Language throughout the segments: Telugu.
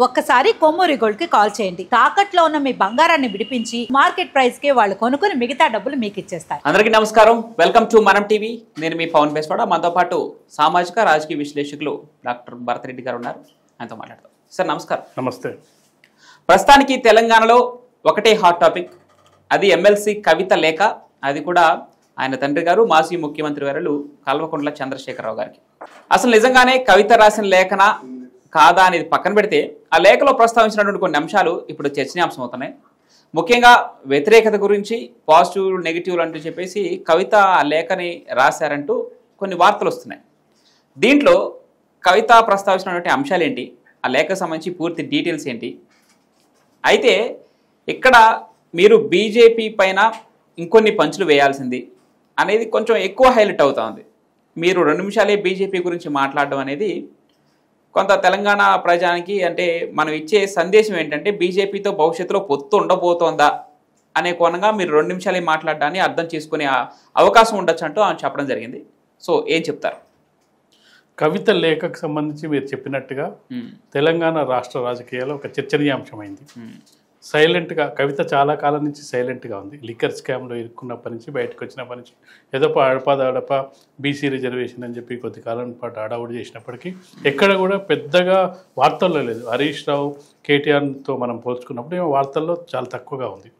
ఒక్కసారి కొమ్మూరి గోల్డ్ కి కాల్ చేయండి. తాకట్లో ఉన్న మీ బంగారాన్ని విడిపించి మార్కెట్ ప్రైస్ కి వాళ్ళు కొనుక్కుని మిగతా డబ్బులు మీకు ఇచ్చేస్తారు. అందరికీ నమస్కారం. వెల్కమ్ టు మనం టీవీ. నేను మీ పవన్ బేస్వాడ. మనతో పాటు సామాజిక రాజకీయ విశ్లేషకులు డాక్టర్ భరత్ రెడ్డి గారు ఉన్నారు. ఆయనతో మాట్లాడతాం. సార్ నమస్కారం. నమస్తే. ప్రస్తుతానికి తెలంగాణలో ఒకటే హాట్ టాపిక్, అది ఎమ్మెల్సీ కవిత లేఖ. అది కూడా ఆయన తండ్రి గారు మాజీ ముఖ్యమంత్రి వర్యులు కల్వకుంట్ల చంద్రశేఖరరావు గారికి. అసలు నిజంగానే కవిత రాసిన లేఖన కాదా అనేది పక్కన పెడితే, ఆ లేఖలో ప్రస్తావించినటువంటి కొన్ని అంశాలు ఇప్పుడు చర్చనీయాంశం అవుతున్నాయి. ముఖ్యంగా వ్యతిరేకత గురించి, పాజిటివ్ నెగిటివ్ అంటూ చెప్పేసి కవిత ఆ లేఖని రాశారంటూ కొన్ని వార్తలు వస్తున్నాయి. దీంట్లో కవిత ప్రస్తావించినటువంటి అంశాలు ఏంటి, ఆ లేఖకు సంబంధించి పూర్తి డీటెయిల్స్ ఏంటి? అయితే ఇక్కడ మీరు బీజేపీ పైన ఇంకొన్ని పంచులు వేయాల్సింది అనేది కొంచెం ఎక్కువ హైలైట్ అవుతా ఉంది. మీరు 2 నిమిషాలే బీజేపీ గురించి మాట్లాడడం అనేది కొంత తెలంగాణ ప్రజానికి, అంటే మనం ఇచ్చే సందేశం ఏంటంటే బీజేపీతో భవిష్యత్తులో పొత్తు ఉండబోతోందా అనే కోణంగా మీరు 2 నిమిషాలే మాట్లాడడాన్ని అర్థం చేసుకునే అవకాశం ఉండొచ్చు అంటూ ఆయన చెప్పడం జరిగింది. సో ఏం చెప్తారు? కవిత లేఖకు సంబంధించి మీరు చెప్పినట్టుగా తెలంగాణ రాష్ట్ర రాజకీయాల్లో ఒక చర్చనీయాంశమైంది. సైలెంట్గా కవిత చాలా కాలం నుంచి సైలెంట్గా ఉంది. లిక్కర్ స్కామ్లో ఇరుక్కున్నప్పటి నుంచి, బయటకు వచ్చినప్పటి నుంచి ఏదో అడప బీసీ రిజర్వేషన్ అని చెప్పి కొద్ది కాలం పాటు అడవుడు చేసినప్పటికీ ఎక్కడ కూడా పెద్దగా వార్తల్లో లేదు. హరీష్ రావు, కేటీఆర్తో మనం పోల్చుకున్నప్పుడు ఈమె వార్తల్లో చాలా తక్కువగా ఉంది.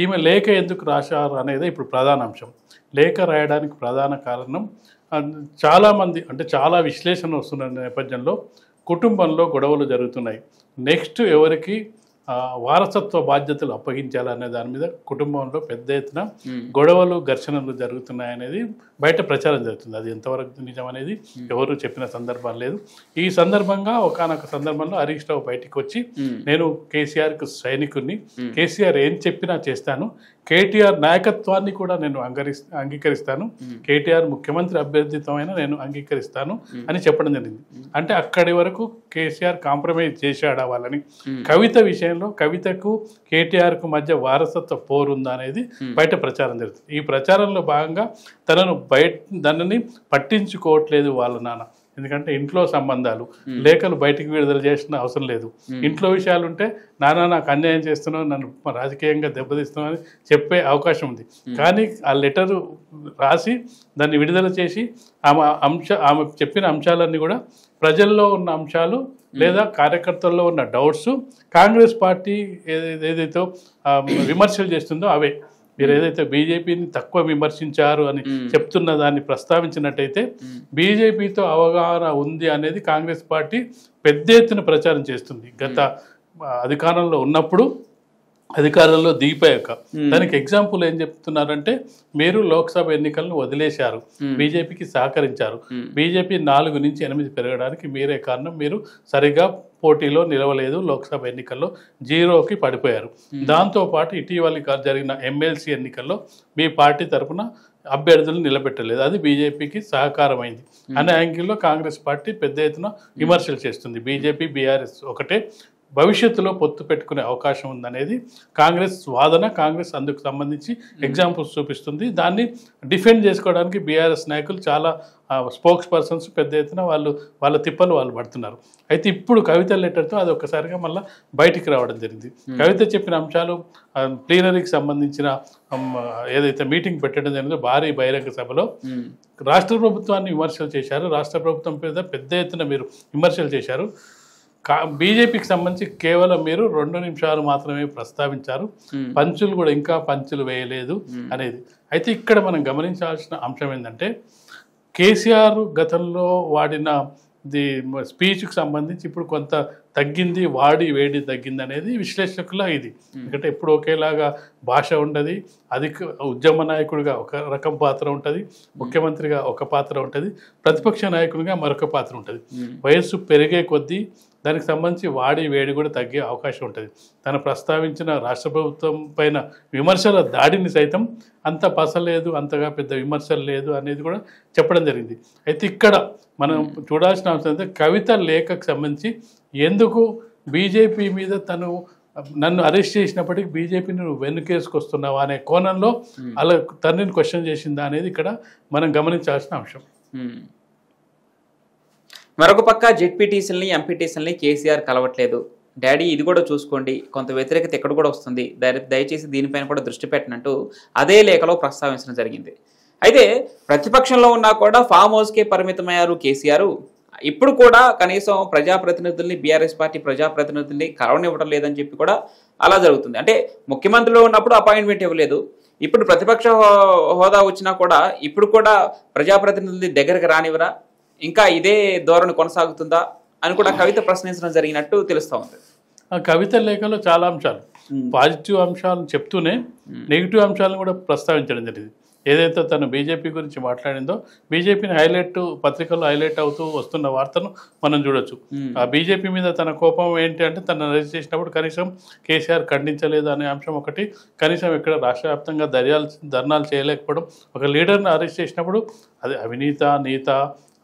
ఈమె లేఖ ఎందుకు రాశారు అనేది ఇప్పుడు ప్రధాన అంశం. లేఖ రాయడానికి ప్రధాన కారణం, చాలామంది అంటే చాలా విశ్లేషణ వస్తున్న నేపథ్యంలో కుటుంబంలో గొడవలు జరుగుతున్నాయి. నెక్స్ట్ ఎవరికి వారసత్వ బాధ్యతలు అప్పగించాలనే దాని మీద కుటుంబంలో పెద్ద ఎత్తున గొడవలు, ఘర్షణలు జరుగుతున్నాయనేది బయట ప్రచారం జరుగుతుంది. అది ఎంతవరకు నిజం అనేది ఎవరు చెప్పిన సందర్భాలు లేదు. ఈ సందర్భంగా ఒకానొక సందర్భంలో హరీష్ రావు బయటికి వచ్చి, నేను కేసీఆర్కు సైనికుడిని, కేసీఆర్ ఏం చెప్పినా చేస్తాను, కేటీఆర్ నాయకత్వాన్ని కూడా నేను అంగీకరిస్తాను, కేటీఆర్ ముఖ్యమంత్రి అభ్యర్థిత్వమైన నేను అంగీకరిస్తాను అని చెప్పడం జరిగింది. అంటే అక్కడి వరకు కేసీఆర్ కాంప్రమైజ్ చేశాడా వాళ్ళని. కవిత విషయంలో కవితకు కేటీఆర్కు మధ్య వారసత్వ పోరుందా అనేది బయట ప్రచారం జరుగుతుంది. ఈ ప్రచారంలో భాగంగా దానిని పట్టించుకోవట్లేదు వాళ్ళ నాన్న. ఎందుకంటే ఇంట్లో సంబంధాలు, లేఖలు బయటికి విడుదల చేసిన అవసరం లేదు. ఇంట్లో విషయాలు ఉంటే, నాన్న నాకు అన్యాయం చేస్తున్నావు, నన్ను రాజకీయంగా దెబ్బతీస్తున్నావు అని చెప్పే అవకాశం ఉంది. కానీ ఆ లెటరు రాసి దాన్ని విడుదల చేసి ఆమె చెప్పిన అంశాలన్నీ కూడా ప్రజల్లో ఉన్న అంశాలు లేదా కార్యకర్తల్లో ఉన్న డౌట్స్, కాంగ్రెస్ పార్టీ ఏదైతే విమర్శలు చేస్తుందో అవే. మీరు ఏదైతే బీజేపీని తక్కువ విమర్శించారు అని చెప్తున్న దాన్ని ప్రస్తావించినట్టయితే, బీజేపీతో అవగాహన ఉంది అనేది కాంగ్రెస్ పార్టీ పెద్ద ఎత్తున ప్రచారం చేస్తుంది. గత అధికారంలో ఉన్నప్పుడు, అధికారంలో దిగిపోయాక. దానికి ఎగ్జాంపుల్ ఏం చెప్తున్నారంటే, మీరు లోక్సభ ఎన్నికలను వదిలేశారు, బీజేపీకి సహకరించారు, బీజేపీ 4 నుంచి 8 పెరగడానికి మీరే కారణం, మీరు సరిగా పోటీలో నిలవలేదు, లోక్సభ ఎన్నికల్లో 0కి పడిపోయారు. దాంతోపాటు ఇటీవలి జరిగిన ఎమ్మెల్సీ ఎన్నికల్లో మీ పార్టీ తరఫున అభ్యర్థులు నిలబెట్టలేదు, అది బీజేపీకి సహకారమైంది అనే యాంగిల్లో కాంగ్రెస్ పార్టీ పెద్ద ఎత్తున విమర్శలు చేస్తుంది. బీజేపీ, బీఆర్ఎస్ ఒకటే, భవిష్యత్తులో పొత్తు పెట్టుకునే అవకాశం ఉందనేది కాంగ్రెస్ వాదన. కాంగ్రెస్ అందుకు సంబంధించి ఎగ్జాంపుల్స్ చూపిస్తుంది. దాన్ని డిఫెండ్ చేసుకోవడానికి బీఆర్ఎస్ నాయకులు, చాలా స్పోక్స్ పర్సన్స్ పెద్ద ఎత్తున వాళ్ళ తిప్పలు వాళ్ళు పడుతున్నారు. అయితే ఇప్పుడు కవిత లెటర్తో అది ఒక్కసారిగా మళ్ళీ బయటికి రావడం జరిగింది. కవిత చెప్పిన అంశాలు, ప్లీనరీకి సంబంధించిన ఏదైతే మీటింగ్ పెట్టడం జరిగిందో భారీ బహిరంగ సభలో రాష్ట్ర ప్రభుత్వాన్ని విమర్శలు చేశారు. రాష్ట్ర ప్రభుత్వం మీద పెద్ద ఎత్తున మీరు విమర్శలు చేశారు. బీజేపీకి సంబంధించి కేవలం మీరు 2 నిమిషాలు మాత్రమే ప్రస్తావించారు, పంచులు కూడా ఇంకా పంచులు వేయలేదు అనేది. అయితే ఇక్కడ మనం గమనించాల్సిన అంశం ఏంటంటే, కేసీఆర్ గతంలో వాడిన స్పీచ్కి సంబంధించి ఇప్పుడు కొంత తగ్గింది, వేడి తగ్గింది అనేది విశ్లేషకుల ఇది. ఎందుకంటే ఎప్పుడు ఒకేలాగా భాష ఉండదు. ఉద్యమ నాయకుడిగా ఒక రకం పాత్ర ఉంటుంది, ముఖ్యమంత్రిగా ఒక పాత్ర ఉంటుంది, ప్రతిపక్ష నాయకుడిగా మరొక పాత్ర ఉంటుంది. వయస్సు పెరిగే కొద్దీ దానికి సంబంధించి వేడి కూడా తగ్గే అవకాశం ఉంటుంది. తను ప్రస్తావించిన రాష్ట్ర ప్రభుత్వం పైన విమర్శల దాడిని సైతం అంత పసలేదు, అంతగా పెద్ద విమర్శలు లేదు అనేది కూడా చెప్పడం జరిగింది. అయితే ఇక్కడ మనం చూడాల్సిన అవసరం అయితే, కవిత లేఖకు సంబంధించి ఎందుకు బీజేపీ మీద తను నన్ను అరెస్ట్ చేసినప్పటికీ బీజేపీని నువ్వు వెనుకేసుకొస్తున్నావా అనే కోణంలో అలా తండ్రిని క్వశ్చన్ చేసిందా అనేది ఇక్కడ మనం గమనించాల్సిన అంశం. మరొక పక్క జెడ్పీటీసీలని ఎంపీటీసీలని కేసీఆర్ కలవట్లేదు, డాడీ ఇది కూడా చూసుకోండి, కొంత వ్యతిరేకత ఇక్కడ కూడా వస్తుంది, దయచేసి దీనిపైన కూడా దృష్టి పెట్టినట్టు అదే లేఖలో ప్రస్తావించడం జరిగింది. అయితే ప్రతిపక్షంలో ఉన్నా కూడా ఫామ్ హౌస్కే పరిమితమయ్యారు కేసీఆర్. ఇప్పుడు కూడా కనీసం ప్రజాప్రతినిధుల్ని, బీఆర్ఎస్ పార్టీ ప్రజాప్రతినిధుల్ని కలవనివ్వడం లేదని చెప్పి కూడా అలా జరుగుతుంది. అంటే ముఖ్యమంత్రిలో ఉన్నప్పుడు అపాయింట్మెంట్ ఇవ్వలేదు, ఇప్పుడు ప్రతిపక్ష హోదా వచ్చినా కూడా ఇప్పుడు కూడా ప్రజాప్రతినిధుల్ని దగ్గరికి రానివ్వరా, ఇంకా ఇదే ధోరణి కొనసాగుతుందా అని కూడా కవిత ప్రశ్నించడం జరిగినట్టు తెలుస్తూ ఉంది. ఆ కవిత లేఖలో చాలా అంశాలు, పాజిటివ్ అంశాలను చెప్తూనే నెగిటివ్ అంశాలను కూడా ప్రస్తావించడం జరిగింది. ఏదైతే తను బీజేపీ గురించి మాట్లాడిందో, బీజేపీని హైలైట్, పత్రికల్లో హైలైట్ అవుతూ వస్తున్న వార్తను మనం చూడొచ్చు. ఆ బీజేపీ మీద తన కోపం ఏంటి అంటే, తను అరెస్ట్ చేసినప్పుడు కనీసం కేసీఆర్ ఖండించలేదు అనే అంశం ఒకటి, కనీసం ఇక్కడ రాష్ట్ర వ్యాప్తంగా ధర్నాలు చేయలేకపోవడం, ఒక లీడర్ని అరెస్ట్ చేసినప్పుడు అది అవినీత నీత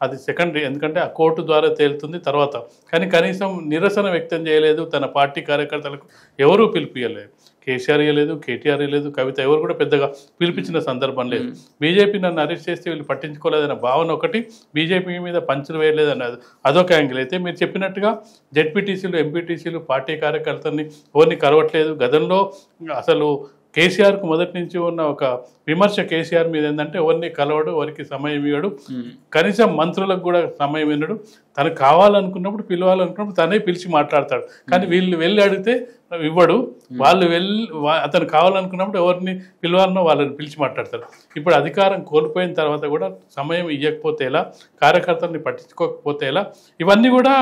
అది సెకండరీ, ఎందుకంటే ఆ కోర్టు ద్వారా తేలుతుంది తర్వాత, కానీ కనీసం నిరసన వ్యక్తం చేయలేదు. తన పార్టీ కార్యకర్తలకు ఎవరూ పిలిపియలేదు, కేసీఆర్ ఇవ్వలేదు, కేటీఆర్ ఇవ్వలేదు, కవిత ఎవరు కూడా పెద్దగా పిలిపించిన సందర్భం లేదు. బీజేపీ నన్ను అరెస్ట్ చేస్తే వీళ్ళు పట్టించుకోలేదన్న భావన ఒకటి, బీజేపీ మీద పంచులు వేయలేదన్నది అదొక యాంగిల్. అయితే మీరు చెప్పినట్టుగా జెడ్పీటీసీలు, ఎంపీటీసీలు పార్టీ కార్యకర్తల్ని ఎవరిని కలవట్లేదు. గతంలో అసలు కేసీఆర్కు మొదటి నుంచి ఉన్న ఒక విమర్శ కేసీఆర్ మీద ఏంటంటే, ఎవరిని కలవడు, ఎవరికి సమయం ఇవ్వడు, కనీసం మంత్రులకు కూడా సమయం ఇవ్వడు, తనకు కావాలనుకున్నప్పుడు పిలవాలనుకున్నప్పుడు తనే పిలిచి మాట్లాడతాడు, కానీ వీళ్ళు వెళ్ళి అడిగితే ఇవ్వడు, వాళ్ళు అతను కావాలనుకున్నప్పుడు ఎవరిని పిలవాలనో వాళ్ళని పిలిచి మాట్లాడతారు. ఇప్పుడు అధికారం కోల్పోయిన తర్వాత కూడా సమయం ఇవ్వకపోతే ఎలా, కార్యకర్తల్ని పట్టించుకోకపోతే ఎలా, ఇవన్నీ కూడా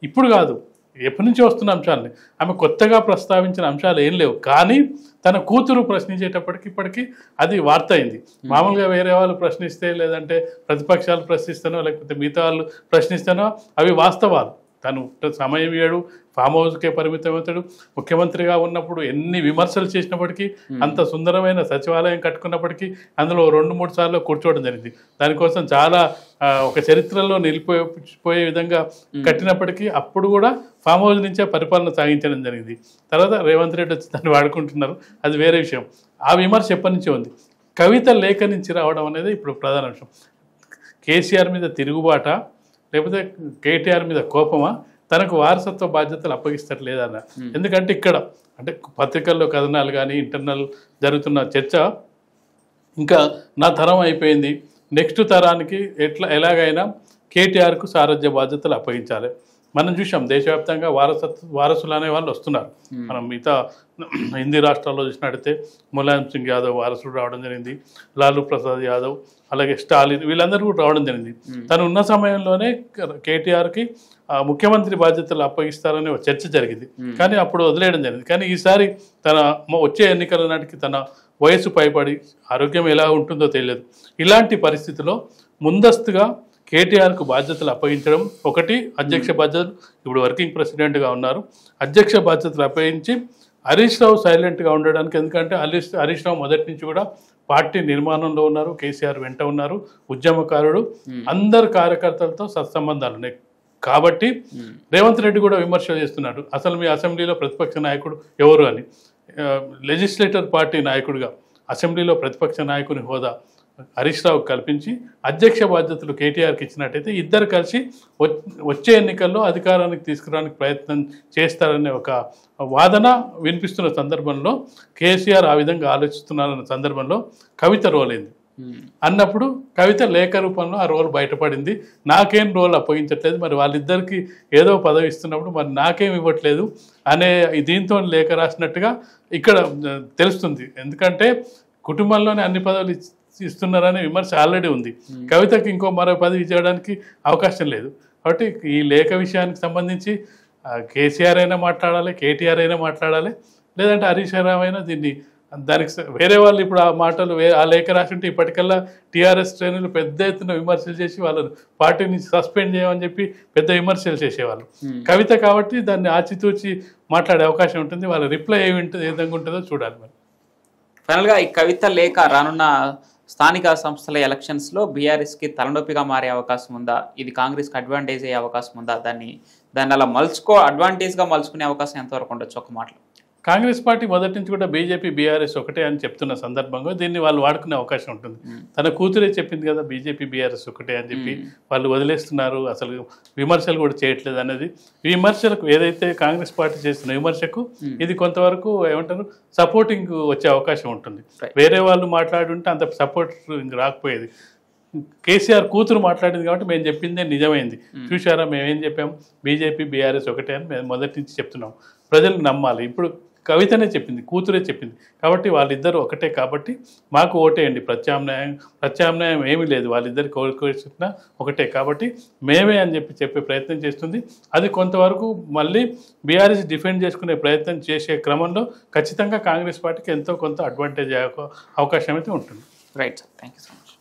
ఇప్పుడు కాదు, ఎప్పటి నుంచి వస్తున్న అంశాలని. ఆమె కొత్తగా ప్రస్తావించిన అంశాలు ఏం లేవు, కానీ తన కూతురు ప్రశ్నించేటప్పటికి ఇప్పటికీ అది వార్త అయింది. మామూలుగా వేరే వాళ్ళు ప్రశ్నిస్తే, లేదంటే ప్రతిపక్షాలు ప్రశ్నిస్తానో, లేకపోతే మిగతా వాళ్ళు ప్రశ్నిస్తానో అవి వాస్తవాలు. తను సమయం ఇయ్యడు, ఫామ్ హౌస్కే పరిమితం అవుతాడు. ముఖ్యమంత్రిగా ఉన్నప్పుడు ఎన్ని విమర్శలు చేసినప్పటికీ, అంత సుందరమైన సచివాలయం కట్టుకున్నప్పటికీ అందులో 2-3 సార్లు కూర్చోవడం జరిగింది. దానికోసం చాలా ఒక చరిత్రలో నిలిపోయే విధంగా కట్టినప్పటికీ అప్పుడు కూడా ఫామ్ హౌస్ నుంచే పరిపాలన సాగించడం జరిగింది. తర్వాత రేవంత్ రెడ్డి వచ్చి దాన్ని వాడుకుంటున్నారు, అది వేరే విషయం. ఆ విమర్శ ఎప్పటి నుంచే ఉంది. కవిత లేఖ నుంచి రావడం అనేది ఇప్పుడు ప్రధాన అంశం. కేసీఆర్ మీద తిరుగుబాట, లేకపోతే కేటీఆర్ మీద కోపమా, తనకు వారసత్వ బాధ్యతలు అప్పగిస్తట్లేదన్న. ఎందుకంటే ఇక్కడ అంటే పత్రికల్లో కథనాలు కానీ ఇంటర్నల్ జరుగుతున్న చర్చ, ఇంకా నా తరం అయిపోయింది, నెక్స్ట్ తరానికి ఎలాగైనా కేటీఆర్కు సారథ్య బాధ్యతలు అప్పగించాలి. మనం చూసాం దేశవ్యాప్తంగా వారసులు అనే వాళ్ళు వస్తున్నారు. మనం మిగతా హిందీ రాష్ట్రాల్లో చూసినట్టయితే ములాయం సింగ్ యాదవ్ వారసుడు రావడం జరిగింది, లాలూ ప్రసాద్ యాదవ్, అలాగే స్టాలిన్, వీళ్ళందరూ కూడా రావడం జరిగింది. తను ఉన్న సమయంలోనే కేటీఆర్కి ముఖ్యమంత్రి బాధ్యతలు అప్పగిస్తారనే ఒక చర్చ జరిగింది, కానీ అప్పుడు వదిలేయడం జరిగింది. కానీ ఈసారి తన వచ్చే ఎన్నికల నాటికి తన వయసు పైబడి ఆరోగ్యం ఎలా ఉంటుందో తెలియదు. ఇలాంటి పరిస్థితిలో ముందస్తుగా కేటీఆర్కు బాధ్యతలు అప్పగించడం ఒకటి, అధ్యక్ష బాధ్యతలు, ఇప్పుడు వర్కింగ్ ప్రెసిడెంట్గా ఉన్నారు, అధ్యక్ష బాధ్యతలు అప్పగించి హరీష్ రావు సైలెంట్గా ఉండడానికి. ఎందుకంటే హరీష్ రావు మొదటి నుంచి కూడా పార్టీ నిర్మాణంలో ఉన్నారు, కేసీఆర్ వెంట ఉన్నారు, ఉద్యమకారుడు, అందరు కార్యకర్తలతో సత్సంబంధాలు ఉన్నాయి. కాబట్టి రేవంత్ రెడ్డి కూడా విమర్శలు చేస్తున్నాడు, అసలు మీ అసెంబ్లీలో ప్రతిపక్ష నాయకుడు ఎవరు అని. లెజిస్లేటర్ పార్టీ నాయకుడిగా అసెంబ్లీలో ప్రతిపక్ష నాయకుని హోదా హరీష్ రావుకు కల్పించి అధ్యక్ష బాధ్యతలు కేటీఆర్కి ఇచ్చినట్టయితే ఇద్దరు కలిసి వచ్చే ఎన్నికల్లో అధికారానికి తీసుకురావడానికి ప్రయత్నం చేస్తారనే ఒక వాదన వినిపిస్తున్న సందర్భంలో, కేసీఆర్ ఆ విధంగా ఆలోచిస్తున్నారన్న సందర్భంలో కవిత రోల్ అయింది. అన్నప్పుడు కవిత లేఖ రూపంలో ఆ రోల్ బయటపడింది. నాకేం రోల్ అప్పగించట్లేదు, మరి వాళ్ళిద్దరికి ఏదో పదవి ఇస్తున్నప్పుడు మరి నాకేం ఇవ్వట్లేదు అనే దీంతో లేఖ రాసినట్టుగా ఇక్కడ తెలుస్తుంది. ఎందుకంటే కుటుంబంలోనే అన్ని పదవులు ఇస్తున్నారనే విమర్శ ఆల్రెడీ ఉంది. కవితకి ఇంకో మరో పదవి ఇవ్వడానికి అవకాశం లేదు. కాబట్టి ఈ లేఖ విషయానికి సంబంధించి కేసీఆర్ అయినా మాట్లాడాలి, కేటీఆర్ అయినా మాట్లాడాలి, లేదంటే హరీష్ రావు అయినా దానికి వేరే వాళ్ళు ఇప్పుడు ఆ మాటలు ఆ లేఖ రాసి ఉంటే ఇప్పటికల్లా టీఆర్ఎస్ శ్రేణులు పెద్ద ఎత్తున విమర్శలు చేసి వాళ్ళను పార్టీ నుంచి సస్పెండ్ చేయమని చెప్పి పెద్ద విమర్శలు చేసేవాళ్ళు. కవిత కాబట్టి దాన్ని ఆచితూచి మాట్లాడే అవకాశం ఉంటుంది. వాళ్ళ రిప్లై ఏ విధంగా ఉంటుందో చూడాలి. మరి ఫైనల్గా ఈ కవిత లేఖ రానున్న స్థానిక సంస్థల ఎలక్షన్స్లో బీఆర్ఎస్కి తలనొప్పిగా మారే అవకాశం ఉందా? ఇది కాంగ్రెస్కి అడ్వాంటేజ్ అయ్యే అవకాశం ఉందా? దాన్ని అలా అడ్వాంటేజ్గా మలుచుకునే అవకాశం ఎంతవరకు ఉండొచ్చు ఒక మాటలో? కాంగ్రెస్ పార్టీ మొదటి నుంచి కూడా బీజేపీ బీఆర్ఎస్ ఒకటే అని చెప్తున్న సందర్భంగా దీన్ని వాళ్ళు వాడుకునే అవకాశం ఉంటుంది. తన కూతురే చెప్పింది కదా బీజేపీ బీఆర్ఎస్ ఒకటే అని చెప్పి, వాళ్ళు వదిలేస్తున్నారు, అసలు విమర్శలు కూడా చేయట్లేదు అనేది. ఈ విమర్శలకు ఏదైతే కాంగ్రెస్ పార్టీ చేస్తున్న విమర్శకు ఇది కొంతవరకు ఏమంటారు సపోర్టింగ్ వచ్చే అవకాశం ఉంటుంది. వేరే వాళ్ళు మాట్లాడుంటే అంత సపోర్ట్ రాకపోయేది. కేసీఆర్ కూతురు మాట్లాడింది కాబట్టి మేము చెప్పిందే నిజమైంది. చూసారా మేమేం చెప్పాము, బీజేపీ బీఆర్ఎస్ ఒకటే అని మేము మొదటి నుంచి చెప్తున్నాం. ప్రజలు నమ్మాలి. ఇప్పుడు కవితనే చెప్పింది, కూతురే చెప్పింది కాబట్టి వాళ్ళిద్దరు ఒకటే కాబట్టి మాకు ఓటేయండి. ప్రత్యామ్నాయం ఏమీ లేదు, వాళ్ళిద్దరికి కోరుకోవాల్సిన ఒకటే కాబట్టి మేమే అని చెప్పే ప్రయత్నం చేస్తుంది. అది కొంతవరకు మళ్ళీ బీఆర్ఎస్ డిఫెండ్ చేసుకునే ప్రయత్నం చేసే క్రమంలో ఖచ్చితంగా కాంగ్రెస్ పార్టీకి ఎంతో కొంత అడ్వాంటేజ్ అయ్యే అవకాశం అయితే ఉంటుంది. Right sir, thank you so much.